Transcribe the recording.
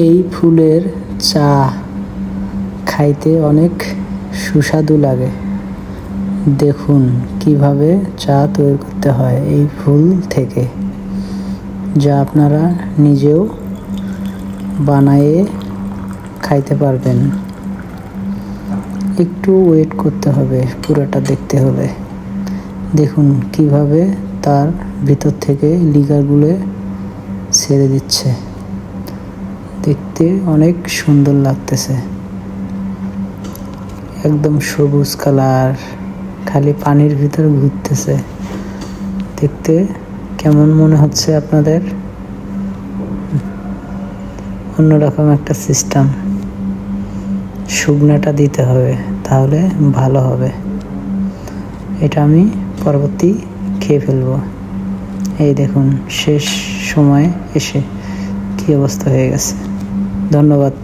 এই ফুলের চা খাইতে অনেক সুস্বাদু লাগে। দেখুন কিভাবে চা তৈরি করতে হয় এই ফুল থেকে, যা আপনারা নিজেও বানিয়ে খাইতে পারবেন। একটু ওয়েট করতে হবে, পুরোটা দেখতে হবে। দেখুন কিভাবে তার ভিতর থেকে লিগারগুলো ছেড়ে দিচ্ছে। দেখতে অনেক সুন্দর লাগতেছে, একদম সবুজ কালার, খালি পানির ভিতর ঘুরতেছে। দেখতে কেমন মনে হচ্ছে আপনাদের? অন্যরকম একটা সিস্টেম। শুকনাটা দিতে হবে, তাহলে ভালো হবে। এটা আমি পরবর্তী খেয়ে ফেলবো। এই দেখুন শেষ সময় এসে কি অবস্থা হয়ে গেছে। ধন্যবাদ।